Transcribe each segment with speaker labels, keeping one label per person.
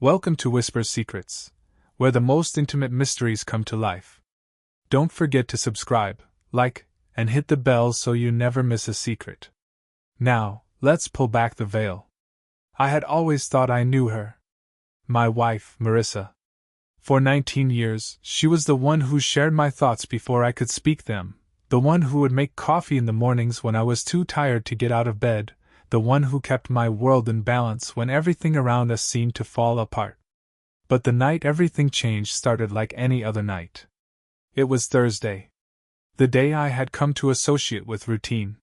Speaker 1: Welcome to Whisper Secrets, where the most intimate mysteries come to life. Don't forget to subscribe, like, and hit the bell so you never miss a secret. Now, let's pull back the veil. I had always thought I knew her. My wife, Marissa. For 19 years, she was the one who shared my thoughts before I could speak them, the one who would make coffee in the mornings when I was too tired to get out of bed, the one who kept my world in balance when everything around us seemed to fall apart. But the night everything changed started like any other night. It was Thursday. The day I had come to associate with routine.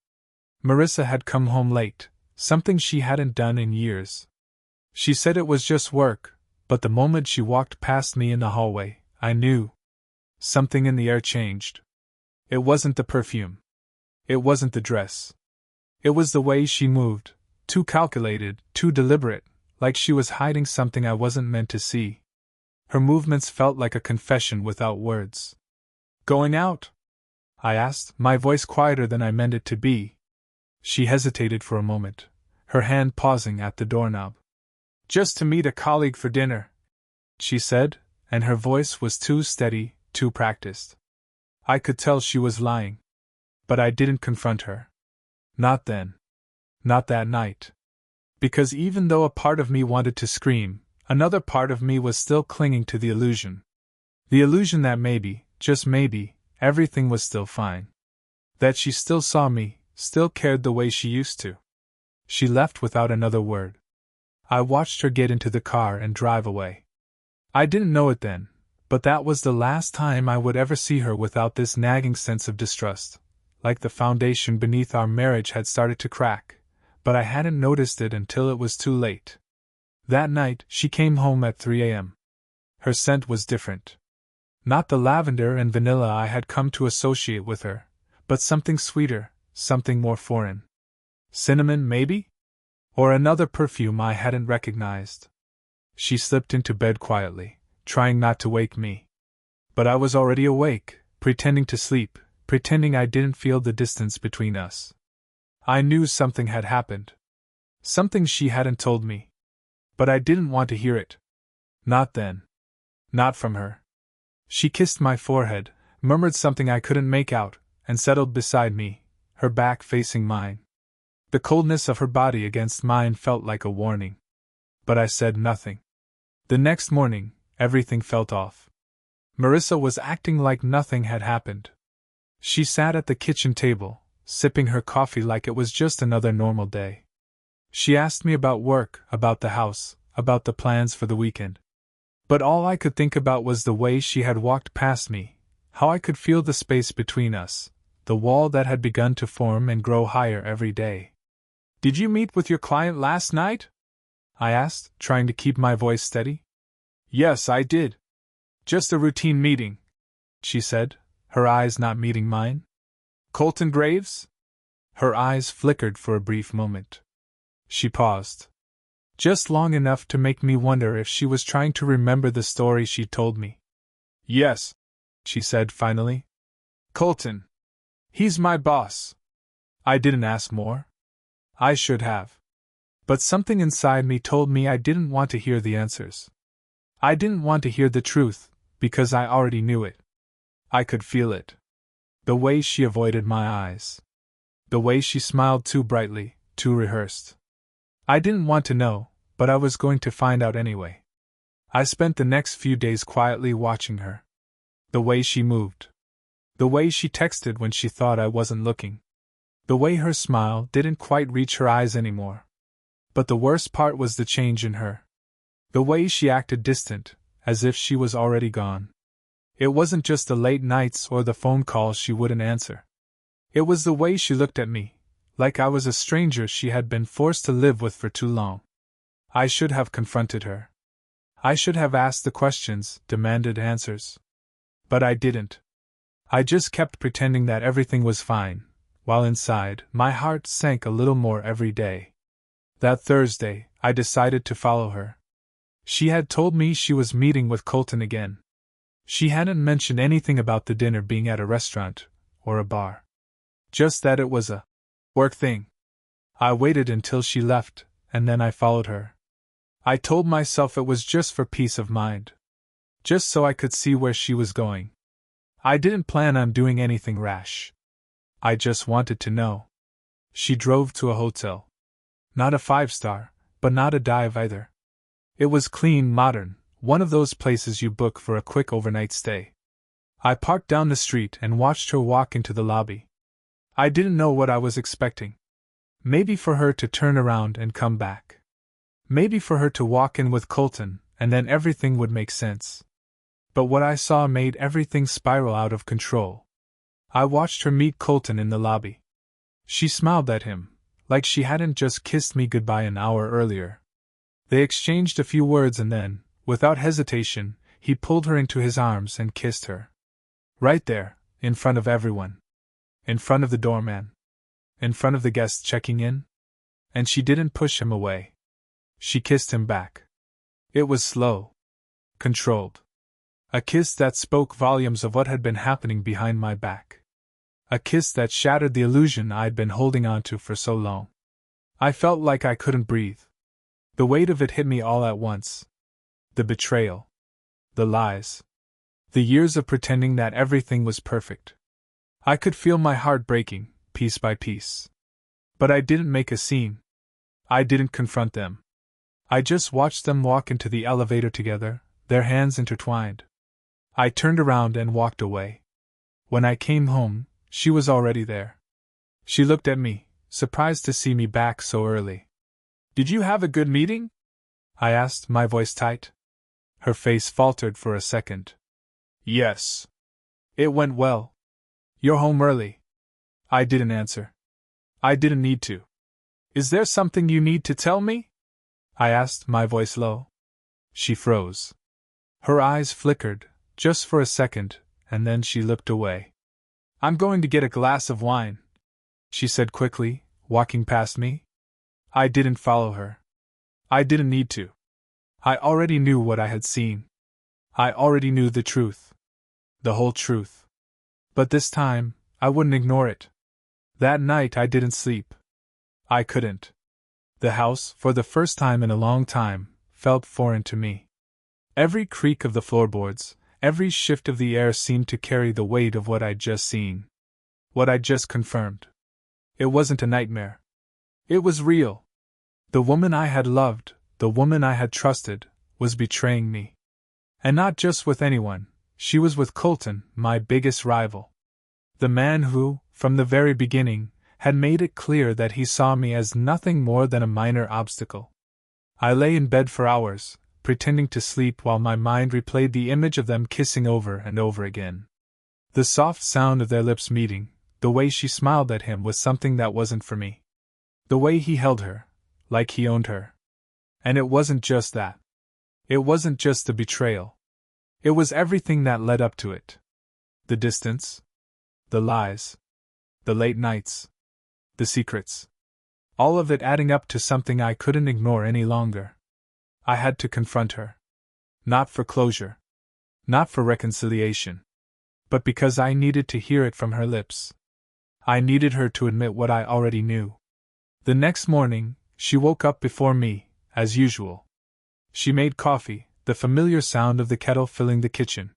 Speaker 1: Marissa had come home late, something she hadn't done in years. She said it was just work, but the moment she walked past me in the hallway, I knew. Something in the air changed. It wasn't the perfume. It wasn't the dress. It was the way she moved, too calculated, too deliberate, like she was hiding something I wasn't meant to see. Her movements felt like a confession without words. "Going out?" I asked, my voice quieter than I meant it to be. She hesitated for a moment, her hand pausing at the doorknob. "Just to meet a colleague for dinner," she said, and her voice was too steady, too practiced. I could tell she was lying. But I didn't confront her. Not then. Not that night. Because even though a part of me wanted to scream, another part of me was still clinging to the illusion. The illusion that maybe, just maybe, everything was still fine. That she still saw me, still cared the way she used to. She left without another word. I watched her get into the car and drive away. I didn't know it then, but that was the last time I would ever see her without this nagging sense of distrust, like the foundation beneath our marriage had started to crack, but I hadn't noticed it until it was too late. That night, she came home at 3 a.m. Her scent was different. Not the lavender and vanilla I had come to associate with her, but something sweeter, something more foreign. Cinnamon, maybe? Or another perfume I hadn't recognized. She slipped into bed quietly, trying not to wake me. But I was already awake, pretending to sleep, pretending I didn't feel the distance between us. I knew something had happened. Something she hadn't told me. But I didn't want to hear it. Not then. Not from her. She kissed my forehead, murmured something I couldn't make out, and settled beside me, her back facing mine. The coldness of her body against mine felt like a warning. But I said nothing. The next morning, everything felt off. Marissa was acting like nothing had happened. She sat at the kitchen table, sipping her coffee like it was just another normal day. She asked me about work, about the house, about the plans for the weekend. But all I could think about was the way she had walked past me, how I could feel the space between us, the wall that had begun to form and grow higher every day. "Did you meet with your client last night?" I asked, trying to keep my voice steady. "Yes, I did. Just a routine meeting," she said, her eyes not meeting mine. "Colton Graves?" Her eyes flickered for a brief moment. She paused. Just long enough to make me wonder if she was trying to remember the story she told me. "Yes," she said finally. "Colton. He's my boss." I didn't ask more. I should have. But something inside me told me I didn't want to hear the answers. I didn't want to hear the truth, because I already knew it. I could feel it. The way she avoided my eyes. The way she smiled too brightly, too rehearsed. I didn't want to know, but I was going to find out anyway. I spent the next few days quietly watching her. The way she moved. The way she texted when she thought I wasn't looking. The way her smile didn't quite reach her eyes anymore. But the worst part was the change in her. The way she acted distant, as if she was already gone. It wasn't just the late nights or the phone calls she wouldn't answer. It was the way she looked at me, like I was a stranger she had been forced to live with for too long. I should have confronted her. I should have asked the questions, demanded answers. But I didn't. I just kept pretending that everything was fine, while inside, my heart sank a little more every day. That Thursday, I decided to follow her. She had told me she was meeting with Colton again. She hadn't mentioned anything about the dinner being at a restaurant or a bar. Just that it was a work thing. I waited until she left, and then I followed her. I told myself it was just for peace of mind. Just so I could see where she was going. I didn't plan on doing anything rash. I just wanted to know. She drove to a hotel. Not a 5-star, but not a dive either. It was clean, modern, one of those places you book for a quick overnight stay. I parked down the street and watched her walk into the lobby. I didn't know what I was expecting. Maybe for her to turn around and come back. Maybe for her to walk in with Colton, and then everything would make sense. But what I saw made everything spiral out of control. I watched her meet Colton in the lobby. She smiled at him, like she hadn't just kissed me goodbye an hour earlier. They exchanged a few words and then, without hesitation, he pulled her into his arms and kissed her. Right there, in front of everyone. In front of the doorman. In front of the guests checking in. And she didn't push him away. She kissed him back. It was slow. Controlled. A kiss that spoke volumes of what had been happening behind my back. A kiss that shattered the illusion I'd been holding on to for so long. I felt like I couldn't breathe. The weight of it hit me all at once. The betrayal. The lies. The years of pretending that everything was perfect. I could feel my heart breaking, piece by piece. But I didn't make a scene. I didn't confront them. I just watched them walk into the elevator together, their hands intertwined. I turned around and walked away. When I came home, she was already there. She looked at me, surprised to see me back so early. "Did you have a good meeting?" I asked, my voice tight. Her face faltered for a second. "Yes. It went well. You're home early." I didn't answer. I didn't need to. "Is there something you need to tell me?" I asked, my voice low. She froze. Her eyes flickered, just for a second, and then she looked away. "I'm going to get a glass of wine," she said quickly, walking past me. I didn't follow her. I didn't need to. I already knew what I had seen. I already knew the truth. The whole truth. But this time, I wouldn't ignore it. That night I didn't sleep. I couldn't. The house, for the first time in a long time, felt foreign to me. Every creak of the floorboards, every shift of the air seemed to carry the weight of what I'd just seen. What I'd just confirmed. It wasn't a nightmare. It was real. The woman I had loved, the woman I had trusted, was betraying me. And not just with anyone, she was with Colton, my biggest rival. The man who, from the very beginning, had made it clear that he saw me as nothing more than a minor obstacle. I lay in bed for hours, pretending to sleep while my mind replayed the image of them kissing over and over again. The soft sound of their lips meeting, the way she smiled at him was something that wasn't for me. The way he held her, like he owned her. And it wasn't just that. It wasn't just the betrayal. It was everything that led up to it. The distance. The lies. The late nights. The secrets. All of it adding up to something I couldn't ignore any longer. I had to confront her. Not for closure. Not for reconciliation. But because I needed to hear it from her lips. I needed her to admit what I already knew. The next morning, she woke up before me, as usual. She made coffee, the familiar sound of the kettle filling the kitchen.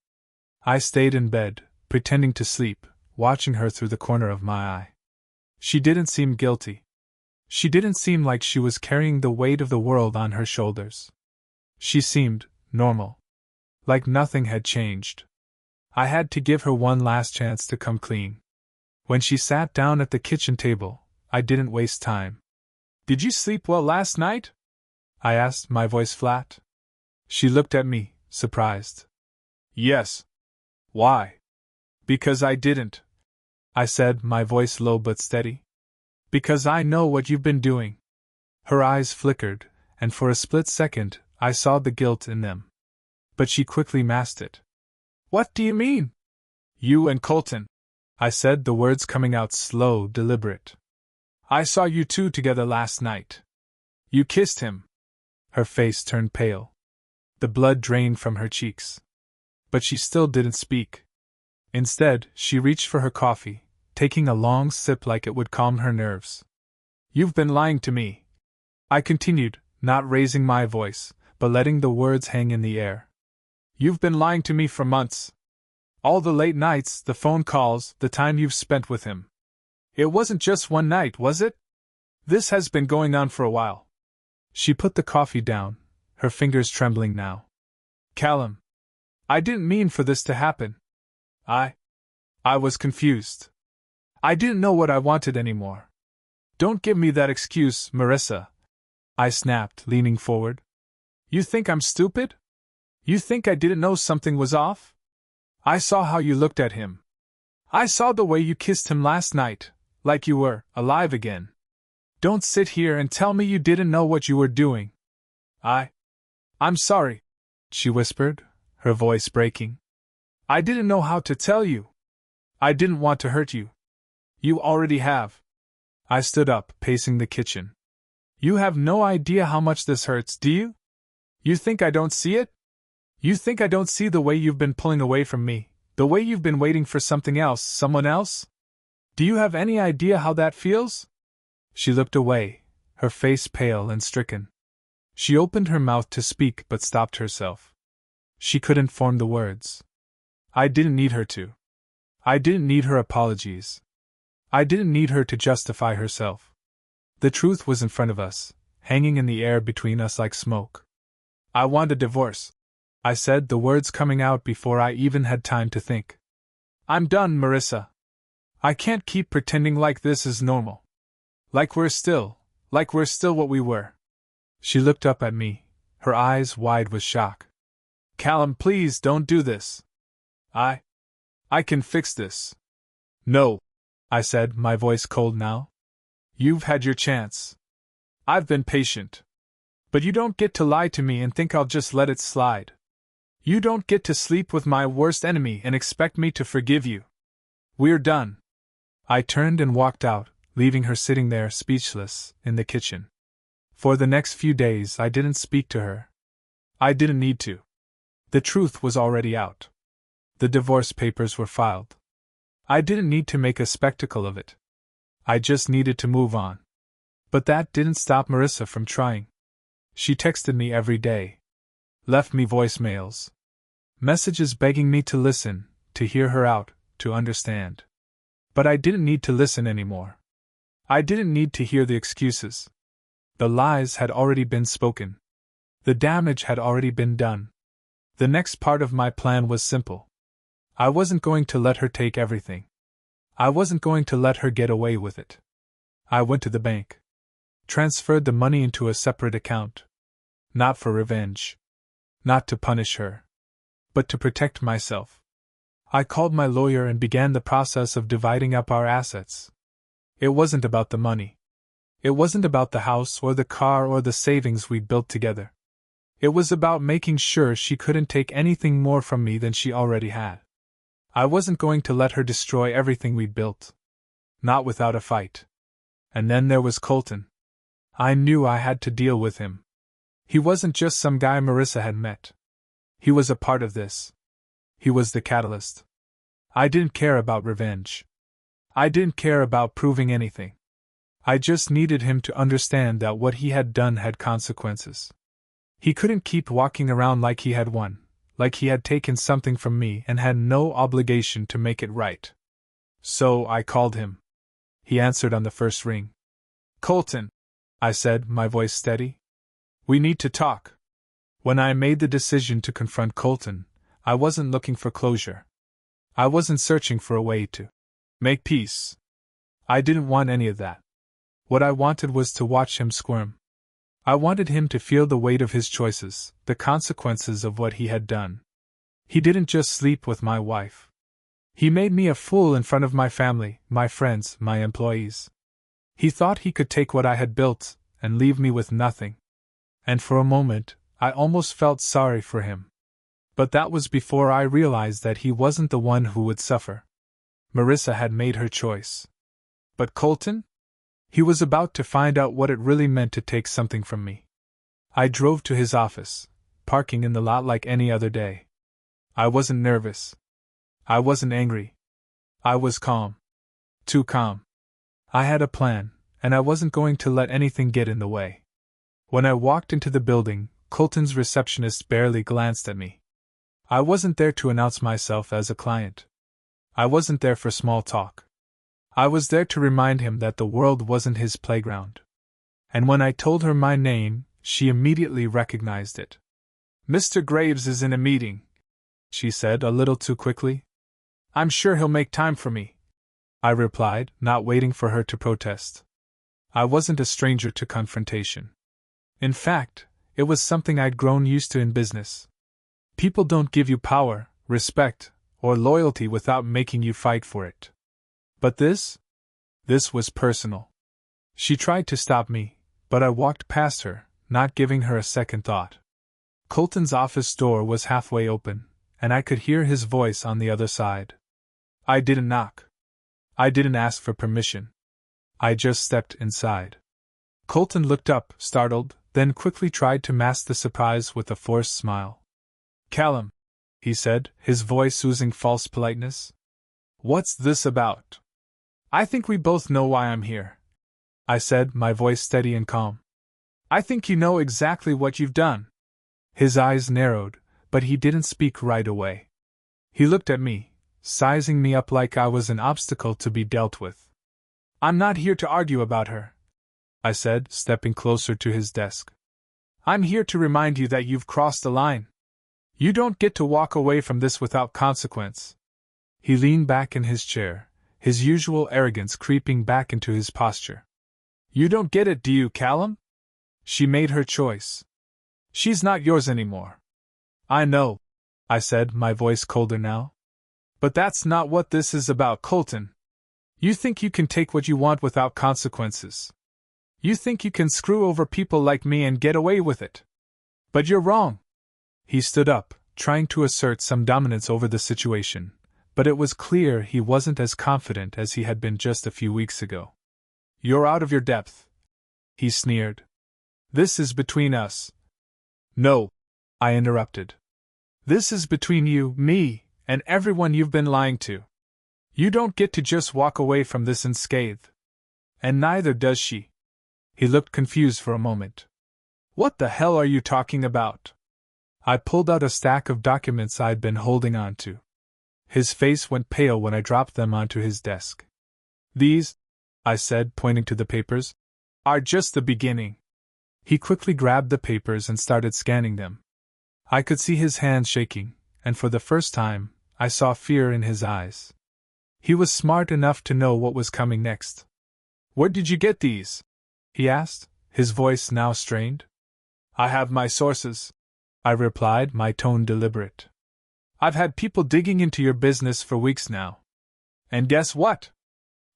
Speaker 1: I stayed in bed, pretending to sleep, watching her through the corner of my eye. She didn't seem guilty. She didn't seem like she was carrying the weight of the world on her shoulders. She seemed normal. Like nothing had changed. I had to give her one last chance to come clean. When she sat down at the kitchen table, I didn't waste time. "Did you sleep well last night?" I asked, my voice flat. She looked at me, surprised. "Yes." "Why?" "Because I didn't," I said, my voice low but steady. "Because I know what you've been doing." Her eyes flickered, and for a split second, I saw the guilt in them. But she quickly masked it. "What do you mean?" "You and Colton," I said, the words coming out slow, deliberate. "I saw you two together last night. You kissed him." Her face turned pale. The blood drained from her cheeks. But she still didn't speak. Instead, she reached for her coffee, taking a long sip like it would calm her nerves. "You've been lying to me," I continued, not raising my voice, but letting the words hang in the air. You've been lying to me for months. All the late nights, the phone calls, the time you've spent with him. It wasn't just one night, was it? This has been going on for a while. She put the coffee down, her fingers trembling now. Callum, I didn't mean for this to happen. I was confused. I didn't know what I wanted anymore. Don't give me that excuse, Marissa, I snapped, leaning forward. You think I'm stupid? You think I didn't know something was off? I saw how you looked at him. I saw the way you kissed him last night, like you were alive again. Don't sit here and tell me you didn't know what you were doing. I'm sorry, she whispered, her voice breaking. I didn't know how to tell you. I didn't want to hurt you. You already have. I stood up, pacing the kitchen. You have no idea how much this hurts, do you? You think I don't see it? You think I don't see the way you've been pulling away from me, the way you've been waiting for something else, someone else? Do you have any idea how that feels? She looked away, her face pale and stricken. She opened her mouth to speak but stopped herself. She couldn't form the words. I didn't need her to. I didn't need her apologies. I didn't need her to justify herself. The truth was in front of us, hanging in the air between us like smoke. I want a divorce, I said, the words coming out before I even had time to think. I'm done, Marissa. I can't keep pretending like this is normal. Like we're still what we were. She looked up at me, her eyes wide with shock. Callum, please don't do this. I can fix this. No, I said, my voice cold now. You've had your chance. I've been patient. But you don't get to lie to me and think I'll just let it slide. You don't get to sleep with my worst enemy and expect me to forgive you. We're done. I turned and walked out, leaving her sitting there speechless, in the kitchen. For the next few days I didn't speak to her. I didn't need to. The truth was already out. The divorce papers were filed. I didn't need to make a spectacle of it. I just needed to move on. But that didn't stop Marissa from trying. She texted me every day. Left me voicemails. Messages begging me to listen, to hear her out, to understand. But I didn't need to listen anymore. I didn't need to hear the excuses. The lies had already been spoken. The damage had already been done. The next part of my plan was simple. I wasn't going to let her take everything. I wasn't going to let her get away with it. I went to the bank. Transferred the money into a separate account. Not for revenge. Not to punish her. But to protect myself. I called my lawyer and began the process of dividing up our assets. It wasn't about the money. It wasn't about the house or the car or the savings we'd built together. It was about making sure she couldn't take anything more from me than she already had. I wasn't going to let her destroy everything we'd built. Not without a fight. And then there was Colton. I knew I had to deal with him. He wasn't just some guy Marissa had met. He was a part of this. He was the catalyst. I didn't care about revenge. I didn't care about proving anything. I just needed him to understand that what he had done had consequences. He couldn't keep walking around like he had won, like he had taken something from me and had no obligation to make it right. So I called him. He answered on the first ring. Colton, I said, my voice steady. We need to talk. When I made the decision to confront Colton, I wasn't looking for closure. I wasn't searching for a way to make peace. I didn't want any of that. What I wanted was to watch him squirm. I wanted him to feel the weight of his choices, the consequences of what he had done. He didn't just sleep with my wife. He made me a fool in front of my family, my friends, my employees. He thought he could take what I had built and leave me with nothing. And for a moment, I almost felt sorry for him. But that was before I realized that he wasn't the one who would suffer. Marissa had made her choice. But Colton? He was about to find out what it really meant to take something from me. I drove to his office, parking in the lot like any other day. I wasn't nervous. I wasn't angry. I was calm. Too calm. I had a plan, and I wasn't going to let anything get in the way. When I walked into the building, Colton's receptionist barely glanced at me. I wasn't there to announce myself as a client. I wasn't there for small talk. I was there to remind him that the world wasn't his playground. And when I told her my name, she immediately recognized it. "Mr. Graves is in a meeting," she said a little too quickly. "I'm sure he'll make time for me," I replied, not waiting for her to protest. I wasn't a stranger to confrontation. In fact, it was something I'd grown used to in business. People don't give you power, respect, or loyalty without making you fight for it. But this was personal. She tried to stop me, but I walked past her, not giving her a second thought. Colton's office door was halfway open, and I could hear his voice on the other side. I didn't knock. I didn't ask for permission. I just stepped inside. Colton looked up, startled, then quickly tried to mask the surprise with a forced smile. "Callum," he said, his voice oozing false politeness. "What's this about?" "I think we both know why I'm here," I said, my voice steady and calm. "I think you know exactly what you've done." His eyes narrowed, but he didn't speak right away. He looked at me, sizing me up like I was an obstacle to be dealt with. "I'm not here to argue about her," I said, stepping closer to his desk. "I'm here to remind you that you've crossed the line. You don't get to walk away from this without consequence." He leaned back in his chair, his usual arrogance creeping back into his posture. "You don't get it, do you, Callum? She made her choice. She's not yours anymore." "I know," I said, my voice colder now. "But that's not what this is about, Colton. You think you can take what you want without consequences. You think you can screw over people like me and get away with it. But you're wrong." He stood up, trying to assert some dominance over the situation, but it was clear he wasn't as confident as he had been just a few weeks ago. "You're out of your depth," he sneered. "This is between us." "No," I interrupted. "This is between you, me, and everyone you've been lying to. You don't get to just walk away from this unscathed. And neither does she." He looked confused for a moment. "What the hell are you talking about?" I pulled out a stack of documents I'd been holding on to. His face went pale when I dropped them onto his desk. "These," I said, pointing to the papers, "are just the beginning." He quickly grabbed the papers and started scanning them. I could see his hands shaking, and for the first time, I saw fear in his eyes. He was smart enough to know what was coming next. "Where did you get these?" he asked, his voice now strained. "I have my sources," I replied, my tone deliberate. "I've had people digging into your business for weeks now. And guess what?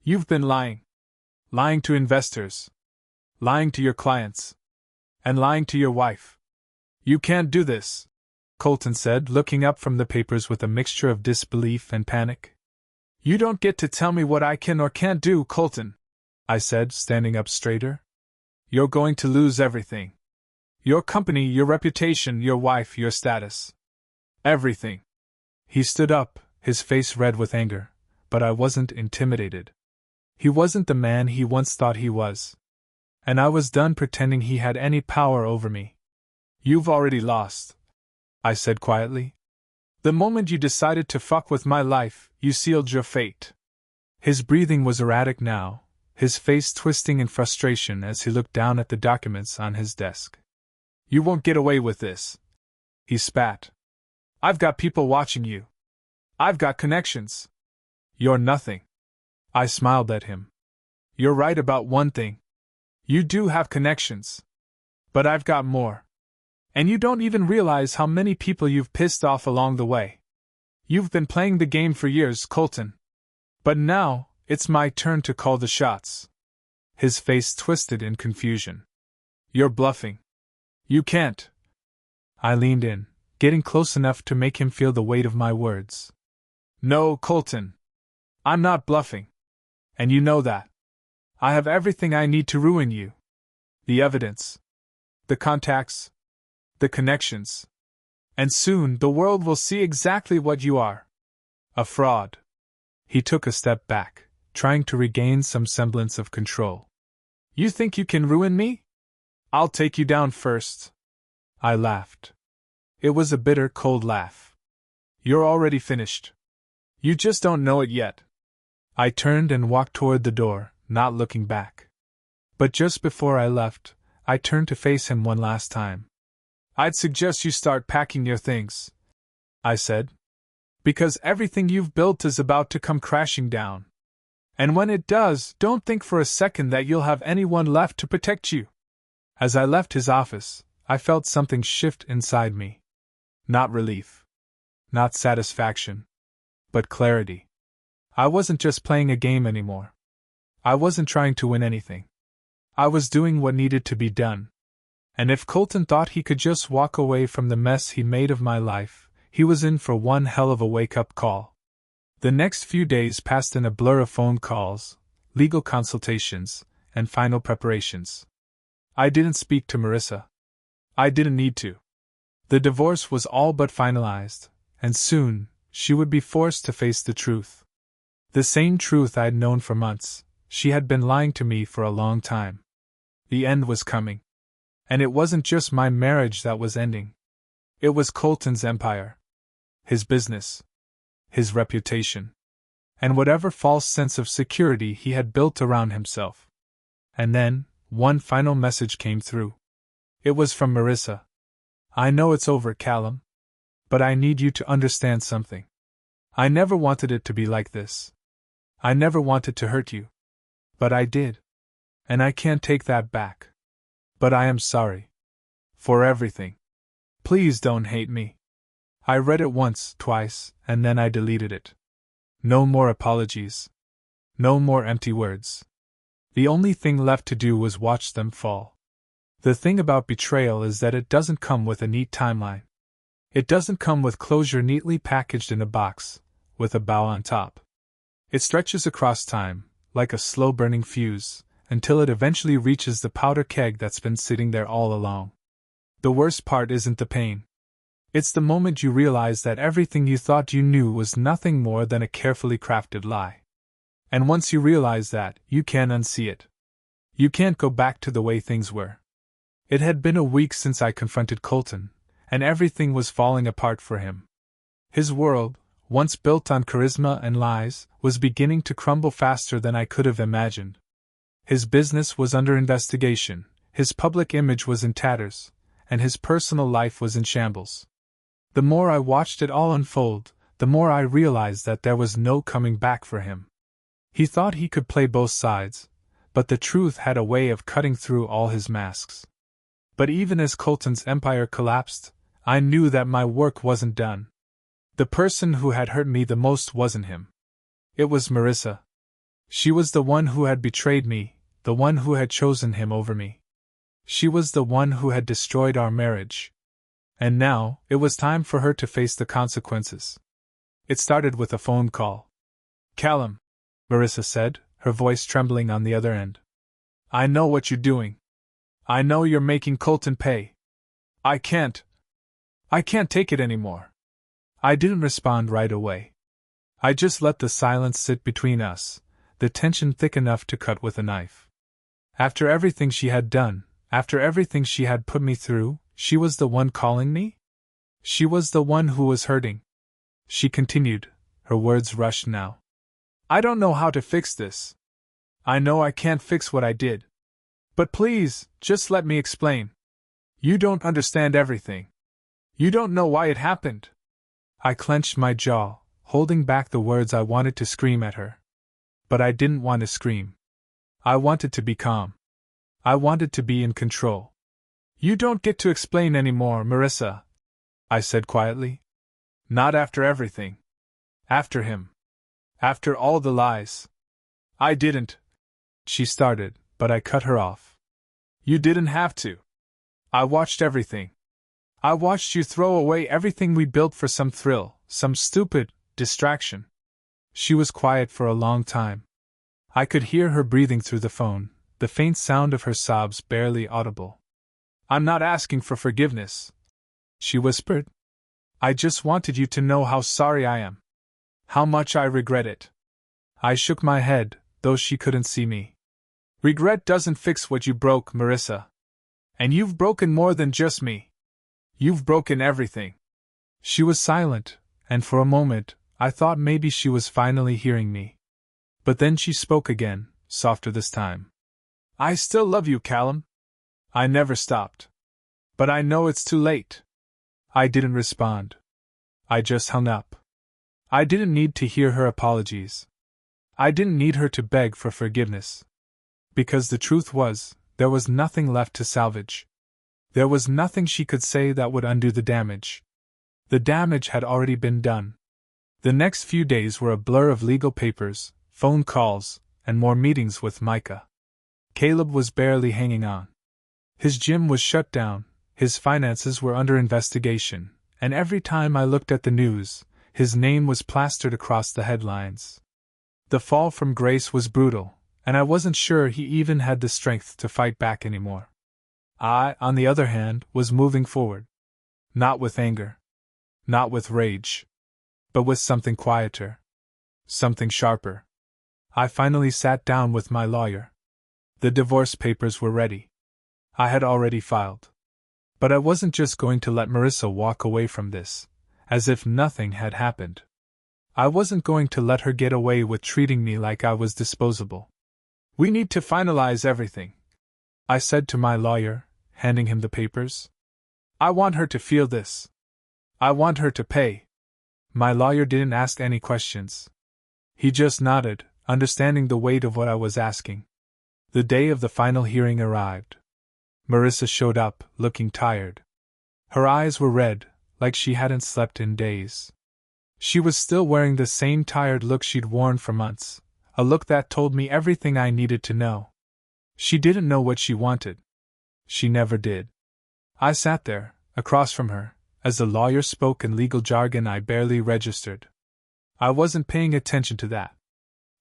Speaker 1: You've been lying. Lying to investors. Lying to your clients. And lying to your wife. You can't do this," Colton said, looking up from the papers with a mixture of disbelief and panic. "You don't get to tell me what I can or can't do, Colton," I said, standing up straighter. "You're going to lose everything. Your company, your reputation, your wife, your status. Everything." He stood up, his face red with anger, but I wasn't intimidated. He wasn't the man he once thought he was. And I was done pretending he had any power over me. "You've already lost," I said quietly. "The moment you decided to fuck with my life, you sealed your fate." His breathing was erratic now, his face twisting in frustration as he looked down at the documents on his desk. "You won't get away with this," he spat. "I've got people watching you. I've got connections. You're nothing." I smiled at him. "You're right about one thing. You do have connections. But I've got more. And you don't even realize how many people you've pissed off along the way. You've been playing the game for years, Colton. But now, it's my turn to call the shots." His face twisted in confusion. "You're bluffing. You can't." I leaned in, getting close enough to make him feel the weight of my words. "No, Colton. I'm not bluffing. And you know that. I have everything I need to ruin you. The evidence. The contacts. The connections. And soon the world will see exactly what you are. A fraud." He took a step back, trying to regain some semblance of control. "You think you can ruin me?" I'll take you down first. I laughed. It was a bitter, cold laugh. You're already finished. You just don't know it yet. I turned and walked toward the door, not looking back. But just before I left, I turned to face him one last time. I'd suggest you start packing your things, I said. Because everything you've built is about to come crashing down. And when it does, don't think for a second that you'll have anyone left to protect you. As I left his office, I felt something shift inside me. Not relief. Not satisfaction. But clarity. I wasn't just playing a game anymore. I wasn't trying to win anything. I was doing what needed to be done. And if Colton thought he could just walk away from the mess he made of my life, he was in for one hell of a wake-up call. The next few days passed in a blur of phone calls, legal consultations, and final preparations. I didn't speak to Marissa. I didn't need to. The divorce was all but finalized, and soon, she would be forced to face the truth. The same truth I'd known for months. She had been lying to me for a long time. The end was coming. And it wasn't just my marriage that was ending. It was Colton's empire. His business. His reputation. And whatever false sense of security he had built around himself. And then, one final message came through. It was from Marissa. I know it's over, Callum. But I need you to understand something. I never wanted it to be like this. I never wanted to hurt you. But I did. And I can't take that back. But I am sorry. For everything. Please don't hate me. I read it once, twice, and then I deleted it. No more apologies. No more empty words. The only thing left to do was watch them fall. The thing about betrayal is that it doesn't come with a neat timeline. It doesn't come with closure neatly packaged in a box, with a bow on top. It stretches across time, like a slow-burning fuse, until it eventually reaches the powder keg that's been sitting there all along. The worst part isn't the pain. It's the moment you realize that everything you thought you knew was nothing more than a carefully crafted lie. And once you realize that, you can't unsee it. You can't go back to the way things were. It had been a week since I confronted Colton, and everything was falling apart for him. His world, once built on charisma and lies, was beginning to crumble faster than I could have imagined. His business was under investigation, his public image was in tatters, and his personal life was in shambles. The more I watched it all unfold, the more I realized that there was no coming back for him. He thought he could play both sides, but the truth had a way of cutting through all his masks. But even as Colton's empire collapsed, I knew that my work wasn't done. The person who had hurt me the most wasn't him. It was Marissa. She was the one who had betrayed me, the one who had chosen him over me. She was the one who had destroyed our marriage. And now, it was time for her to face the consequences. It started with a phone call. Callum, Marissa said, her voice trembling on the other end. I know what you're doing. I know you're making Colton pay. I can't take it anymore. I didn't respond right away. I just let the silence sit between us, the tension thick enough to cut with a knife. After everything she had done, after everything she had put me through, she was the one calling me? She was the one who was hurting. She continued, her words rushed now. I don't know how to fix this. I know I can't fix what I did. But please, just let me explain. You don't understand everything. You don't know why it happened. I clenched my jaw, holding back the words I wanted to scream at her. But I didn't want to scream. I wanted to be calm. I wanted to be in control. You don't get to explain anymore, Marissa, I said quietly. Not after everything. After him. After all the lies. I didn't. She started, but I cut her off. You didn't have to. I watched everything. I watched you throw away everything we built for some thrill, some stupid distraction. She was quiet for a long time. I could hear her breathing through the phone, the faint sound of her sobs barely audible. I'm not asking for forgiveness, she whispered. I just wanted you to know how sorry I am. How much I regret it. I shook my head, though she couldn't see me. Regret doesn't fix what you broke, Marissa. And you've broken more than just me. You've broken everything. She was silent, and for a moment, I thought maybe she was finally hearing me. But then she spoke again, softer this time. I still love you, Callum. I never stopped. But I know it's too late. I didn't respond. I just hung up. I didn't need to hear her apologies. I didn't need her to beg for forgiveness. Because the truth was, there was nothing left to salvage. There was nothing she could say that would undo the damage. The damage had already been done. The next few days were a blur of legal papers, phone calls, and more meetings with Micah. Caleb was barely hanging on. His gym was shut down, his finances were under investigation, and every time I looked at the news, his name was plastered across the headlines. The fall from grace was brutal, and I wasn't sure he even had the strength to fight back anymore. I, on the other hand, was moving forward. Not with anger. Not with rage. But with something quieter. Something sharper. I finally sat down with my lawyer. The divorce papers were ready. I had already filed. But I wasn't just going to let Marissa walk away from this, as if nothing had happened. I wasn't going to let her get away with treating me like I was disposable. We need to finalize everything, I said to my lawyer, handing him the papers. I want her to feel this. I want her to pay. My lawyer didn't ask any questions. He just nodded, understanding the weight of what I was asking. The day of the final hearing arrived. Marissa showed up, looking tired. Her eyes were red, like she hadn't slept in days. She was still wearing the same tired look she'd worn for months, a look that told me everything I needed to know. She didn't know what she wanted. She never did. I sat there, across from her, as the lawyer spoke in legal jargon I barely registered. I wasn't paying attention to that.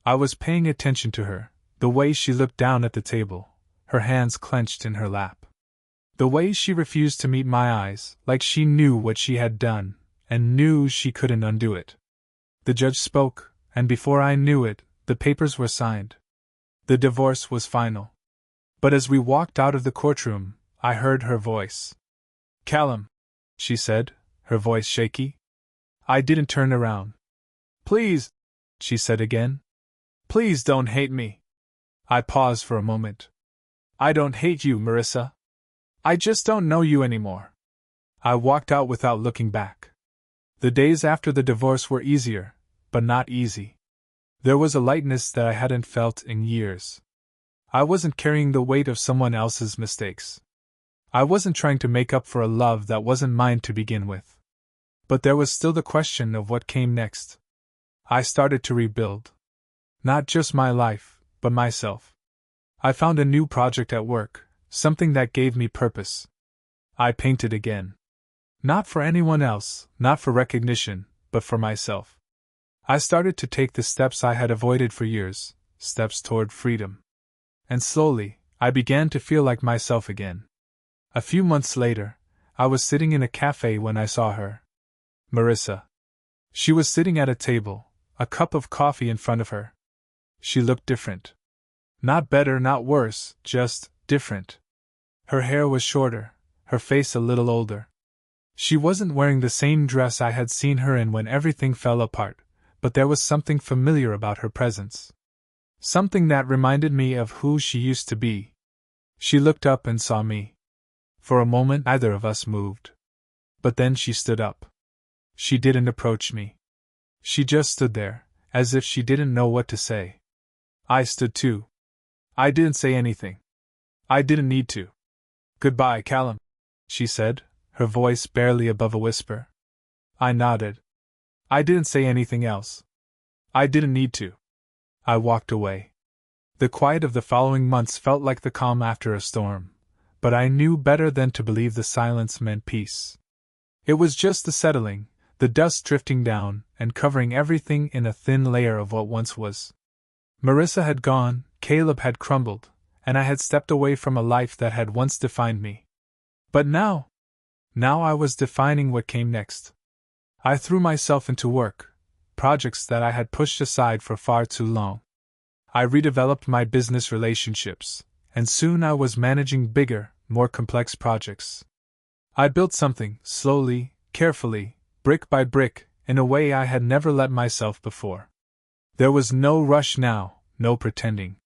Speaker 1: I was paying attention to her, the way she looked down at the table, her hands clenched in her lap. The way she refused to meet my eyes, like she knew what she had done, and knew she couldn't undo it. The judge spoke, and before I knew it, the papers were signed. The divorce was final. But as we walked out of the courtroom, I heard her voice. Callum, she said, her voice shaky. I didn't turn around. Please, she said again. Please don't hate me. I paused for a moment. I don't hate you, Marissa. I just don't know you anymore. I walked out without looking back. The days after the divorce were easier, but not easy. There was a lightness that I hadn't felt in years. I wasn't carrying the weight of someone else's mistakes. I wasn't trying to make up for a love that wasn't mine to begin with. But there was still the question of what came next. I started to rebuild. Not just my life, but myself. I found a new project at work, something that gave me purpose. I painted again. Not for anyone else, not for recognition, but for myself. I started to take the steps I had avoided for years, steps toward freedom. And slowly, I began to feel like myself again. A few months later, I was sitting in a cafe when I saw her. Marissa. She was sitting at a table, a cup of coffee in front of her. She looked different. Not better, not worse, just different. Her hair was shorter, her face a little older. She wasn't wearing the same dress I had seen her in when everything fell apart, but there was something familiar about her presence. Something that reminded me of who she used to be. She looked up and saw me. For a moment neither of us moved. But then she stood up. She didn't approach me. She just stood there, as if she didn't know what to say. I stood too. I didn't say anything. I didn't need to. Goodbye, Callum, she said, her voice barely above a whisper. I nodded. I didn't say anything else. I didn't need to. I walked away. The quiet of the following months felt like the calm after a storm, but I knew better than to believe the silence meant peace. It was just the settling, the dust drifting down and covering everything in a thin layer of what once was. Marissa had gone, Caleb had crumbled, and I had stepped away from a life that had once defined me. But now I was defining what came next. I threw myself into work, projects that I had pushed aside for far too long. I redeveloped my business relationships, and soon I was managing bigger, more complex projects. I built something, slowly, carefully, brick by brick, in a way I had never let myself before. There was no rush now, no pretending.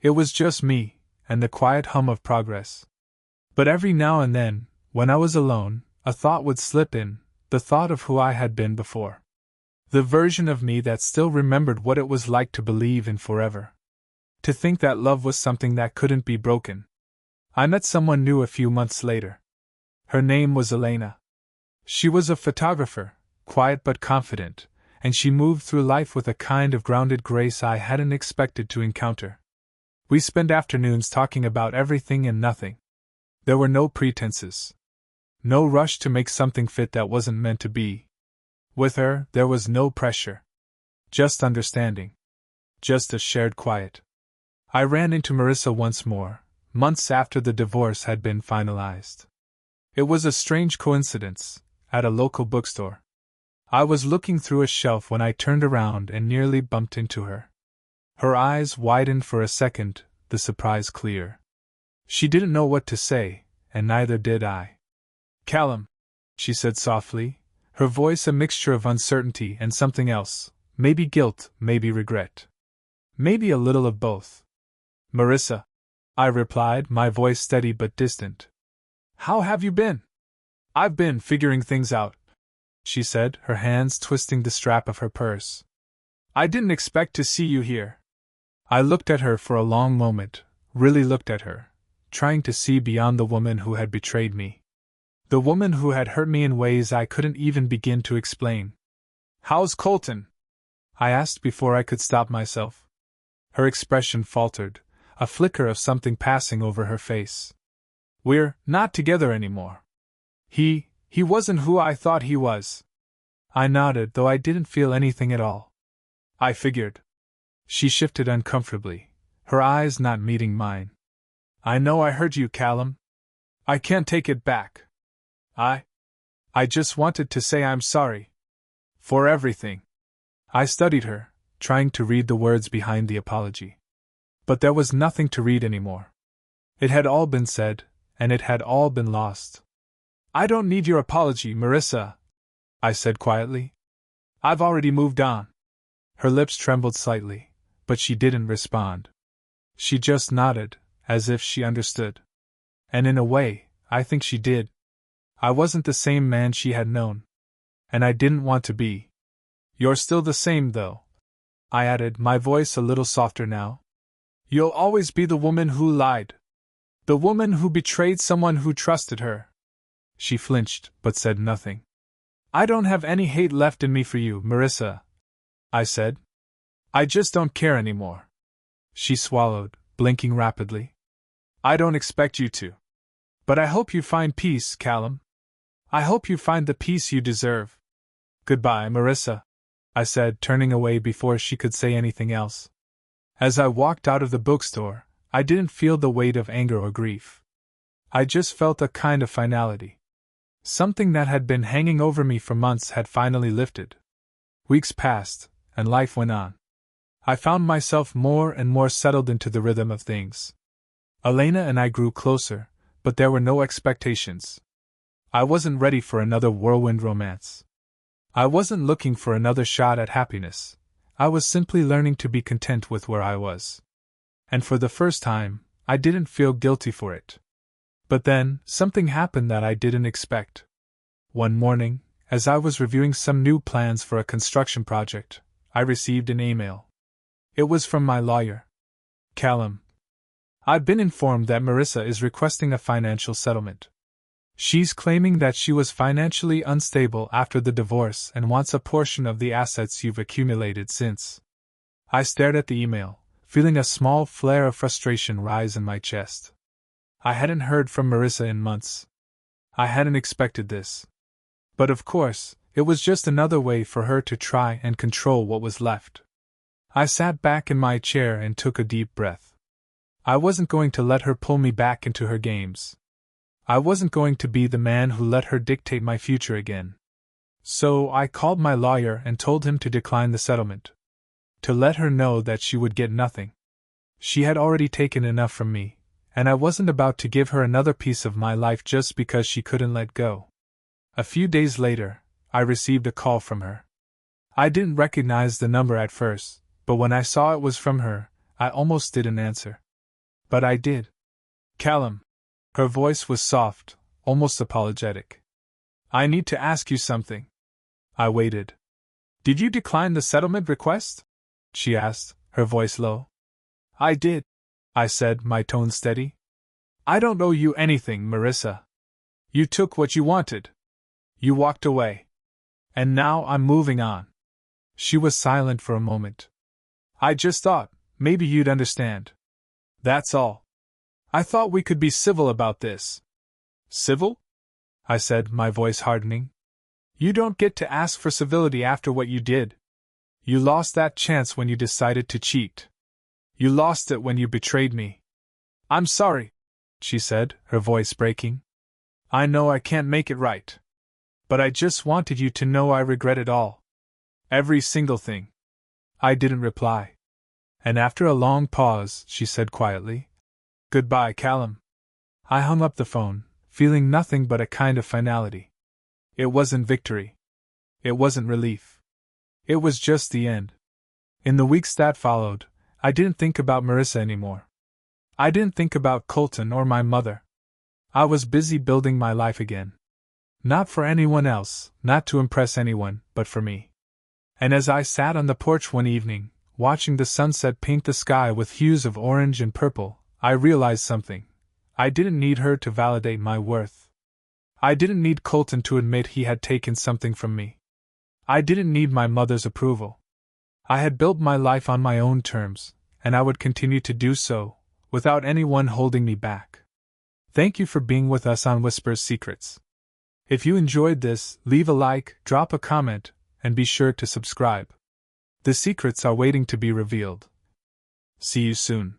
Speaker 1: It was just me, and the quiet hum of progress. But every now and then, when I was alone, a thought would slip in, the thought of who I had been before. The version of me that still remembered what it was like to believe in forever. To think that love was something that couldn't be broken. I met someone new a few months later. Her name was Elena. She was a photographer, quiet but confident, and she moved through life with a kind of grounded grace I hadn't expected to encounter. We spent afternoons talking about everything and nothing. There were no pretenses. No rush to make something fit that wasn't meant to be. With her, there was no pressure. Just understanding. Just a shared quiet. I ran into Marissa once more, months after the divorce had been finalized. It was a strange coincidence, at a local bookstore. I was looking through a shelf when I turned around and nearly bumped into her. Her eyes widened for a second, the surprise clear. She didn't know what to say, and neither did I. "Callum," she said softly, her voice a mixture of uncertainty and something else, maybe guilt, maybe regret. Maybe a little of both. "Marissa," I replied, my voice steady but distant. "How have you been?" "I've been figuring things out," she said, her hands twisting the strap of her purse. "I didn't expect to see you here." I looked at her for a long moment, really looked at her, trying to see beyond the woman who had betrayed me. The woman who had hurt me in ways I couldn't even begin to explain. "How's Colton?" I asked before I could stop myself. Her expression faltered, a flicker of something passing over her face. "We're not together anymore. He wasn't who I thought he was." I nodded, though I didn't feel anything at all. "I figured." She shifted uncomfortably, her eyes not meeting mine. "I know I hurt you, Callum. I can't take it back. I just wanted to say I'm sorry. For everything." I studied her, trying to read the words behind the apology. But there was nothing to read anymore. It had all been said, and it had all been lost. "I don't need your apology, Marissa," I said quietly. "I've already moved on." Her lips trembled slightly, but she didn't respond. She just nodded, as if she understood. And in a way, I think she did. I wasn't the same man she had known. And I didn't want to be. "You're still the same, though," I added, my voice a little softer now. "You'll always be the woman who lied. The woman who betrayed someone who trusted her." She flinched, but said nothing. "I don't have any hate left in me for you, Marissa," I said. "I just don't care anymore." She swallowed, blinking rapidly. "I don't expect you to. But I hope you find peace, Callum. I hope you find the peace you deserve." "Goodbye, Marissa," I said, turning away before she could say anything else. As I walked out of the bookstore, I didn't feel the weight of anger or grief. I just felt a kind of finality. Something that had been hanging over me for months had finally lifted. Weeks passed, and life went on. I found myself more and more settled into the rhythm of things. Elena and I grew closer, but there were no expectations. I wasn't ready for another whirlwind romance. I wasn't looking for another shot at happiness. I was simply learning to be content with where I was. And for the first time, I didn't feel guilty for it. But then, something happened that I didn't expect. One morning, as I was reviewing some new plans for a construction project, I received an email. It was from my lawyer. "Callum, I've been informed that Marissa is requesting a financial settlement. She's claiming that she was financially unstable after the divorce and wants a portion of the assets you've accumulated since." I stared at the email, feeling a small flare of frustration rise in my chest. I hadn't heard from Marissa in months. I hadn't expected this. But of course, it was just another way for her to try and control what was left. I sat back in my chair and took a deep breath. I wasn't going to let her pull me back into her games. I wasn't going to be the man who let her dictate my future again. So I called my lawyer and told him to decline the settlement. To let her know that she would get nothing. She had already taken enough from me, and I wasn't about to give her another piece of my life just because she couldn't let go. A few days later, I received a call from her. I didn't recognize the number at first, but when I saw it was from her, I almost didn't answer. But I did. Callum. Her voice was soft, almost apologetic. I need to ask you something. I waited. Did you decline the settlement request? She asked, her voice low. I did, I said, my tone steady. I don't owe you anything, Marissa. You took what you wanted. You walked away. And now I'm moving on. She was silent for a moment. I just thought, maybe you'd understand. That's all. I thought we could be civil about this. Civil? I said, my voice hardening. You don't get to ask for civility after what you did. You lost that chance when you decided to cheat. You lost it when you betrayed me. I'm sorry, she said, her voice breaking. I know I can't make it right. But I just wanted you to know I regret it all. Every single thing. I didn't reply. And after a long pause, she said quietly, Goodbye, Callum. I hung up the phone, feeling nothing but a kind of finality. It wasn't victory. It wasn't relief. It was just the end. In the weeks that followed, I didn't think about Marissa anymore. I didn't think about Colton or my mother. I was busy building my life again. Not for anyone else, not to impress anyone, but for me. And as I sat on the porch one evening, watching the sunset paint the sky with hues of orange and purple, I realized something. I didn't need her to validate my worth. I didn't need Colton to admit he had taken something from me. I didn't need my mother's approval. I had built my life on my own terms, and I would continue to do so, without anyone holding me back. Thank you for being with us on Whispers Secrets. If you enjoyed this, leave a like, drop a comment, and be sure to subscribe. The secrets are waiting to be revealed. See you soon.